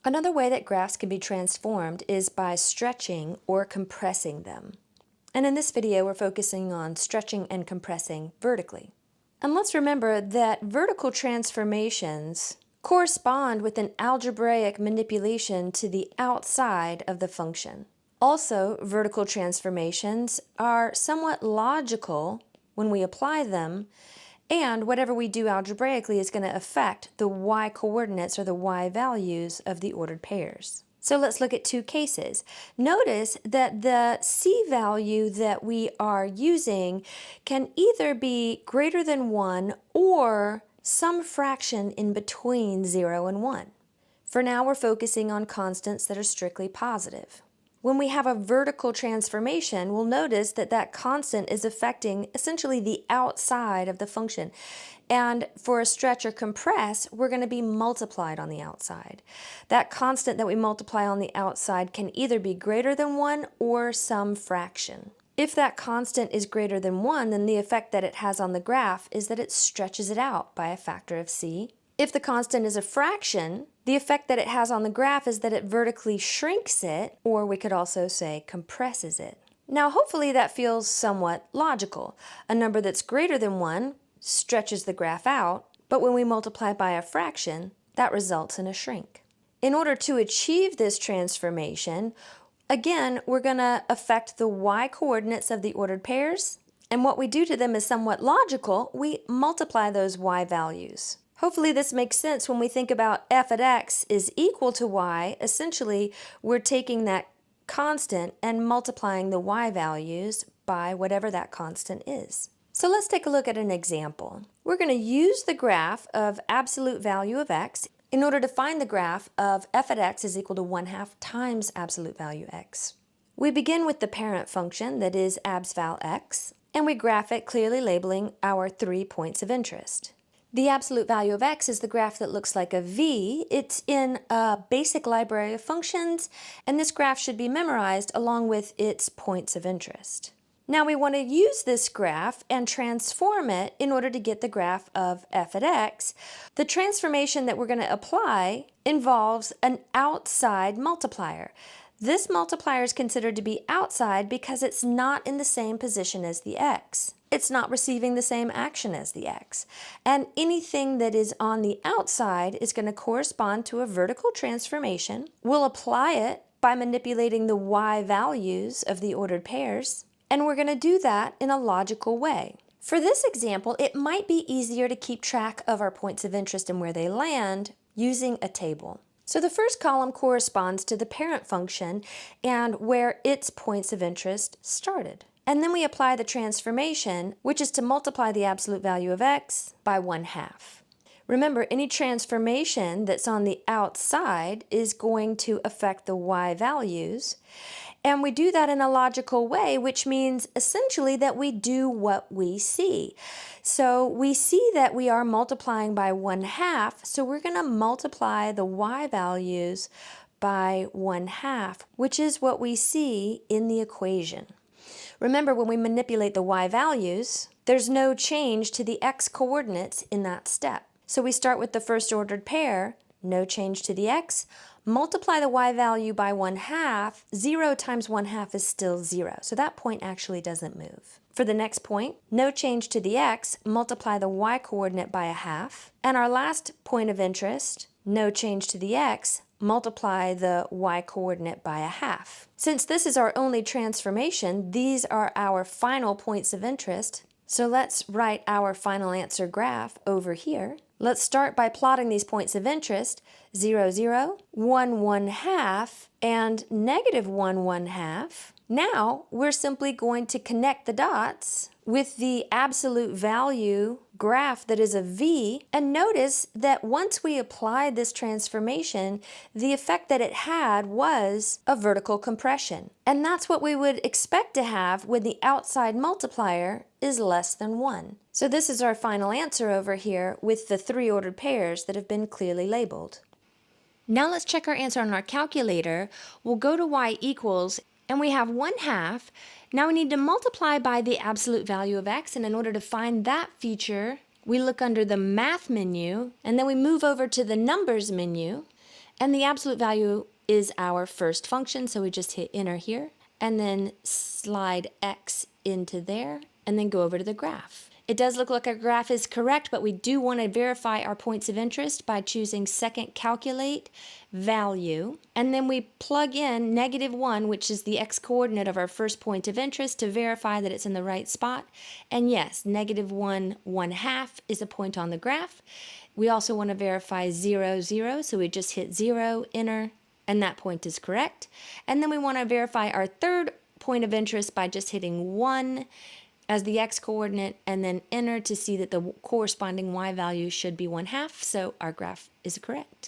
Another way that graphs can be transformed is by stretching or compressing them. And in this video, we're focusing on stretching and compressing vertically. And let's remember that vertical transformations correspond with an algebraic manipulation to the outside of the function. Also, vertical transformations are somewhat logical when we apply them, and whatever we do algebraically is going to affect the y coordinates or the y values of the ordered pairs. So let's look at two cases. Notice that the c value that we are using can either be greater than 1 or some fraction in between 0 and 1. For now, we're focusing on constants that are strictly positive. When we have a vertical transformation, we'll notice that that constant is affecting essentially the outside of the function. And for a stretch or compress, we're going to be multiplied on the outside. That constant that we multiply on the outside can either be greater than 1 or some fraction. If that constant is greater than 1, then the effect that it has on the graph is that it stretches it out by a factor of c. If the constant is a fraction, the effect that it has on the graph is that it vertically shrinks it, or we could also say compresses it. Now, hopefully that feels somewhat logical. A number that's greater than 1 stretches the graph out, but when we multiply by a fraction, that results in a shrink. In order to achieve this transformation, again, we're going to affect the y coordinates of the ordered pairs, and what we do to them is somewhat logical. We multiply those y values. Hopefully this makes sense when we think about f at x is equal to y. Essentially, we're taking that constant and multiplying the y values by whatever that constant is. So let's take a look at an example. We're going to use the graph of absolute value of x in order to find the graph of f at x is equal to 1/2 times absolute value x. We begin with the parent function that is abs_val x, and we graph it clearly labeling our 3 points of interest. The absolute value of x is the graph that looks like a V. It's in a basic library of functions, and this graph should be memorized along with its points of interest. Now we want to use this graph and transform it in order to get the graph of f at x. The transformation that we're going to apply involves an outside multiplier. This multiplier is considered to be outside because it's not in the same position as the x. It's not receiving the same action as the x. And anything that is on the outside is going to correspond to a vertical transformation. We'll apply it by manipulating the y values of the ordered pairs, and we're going to do that in a logical way. For this example, it might be easier to keep track of our points of interest and where they land using a table. So the first column corresponds to the parent function and where its points of interest started. And then we apply the transformation, which is to multiply the absolute value of x by 1/2. Remember, any transformation that's on the outside is going to affect the y values. And we do that in a logical way, which means essentially that we do what we see. So we see that we are multiplying by 1/2, so we're going to multiply the y values by 1/2, which is what we see in the equation. Remember, when we manipulate the y values, there's no change to the x coordinates in that step. So we start with the first ordered pair, no change to the x, multiply the y value by 1/2, 0 times 1/2 is still 0. So that point actually doesn't move. For the next point, no change to the x, multiply the y coordinate by 1/2. And our last point of interest, no change to the x, multiply the y coordinate by 1/2. Since this is our only transformation, these are our final points of interest. So let's write our final answer graph over here. Let's start by plotting these points of interest, 0, 0, 1, 1/2, and -1, 1/2. Now we're simply going to connect the dots with the absolute value graph that is a V, and notice that once we applied this transformation, the effect that it had was a vertical compression. And that's what we would expect to have when the outside multiplier is less than 1. So this is our final answer over here with the 3 ordered pairs that have been clearly labeled. Now let's check our answer on our calculator. We'll go to y equals, and we have 1/2. Now we need to multiply by the absolute value of x, and in order to find that feature, we look under the Math menu, and then we move over to the Numbers menu, And the absolute value is our first function, so we just hit enter here, and then slide x into there, and then go over to the graph. It does look like our graph is correct, but we do want to verify our points of interest by choosing second calculate value, and then we plug in -1, which is the x-coordinate of our first point of interest, to verify that it's in the right spot. And yes, -1, 1/2 is a point on the graph. We also want to verify 0, 0, so we just hit 0, enter, and that point is correct. And then we want to verify our third point of interest by just hitting 1 as the x-coordinate, and then enter to see that the corresponding y value should be 1/2, so our graph is correct.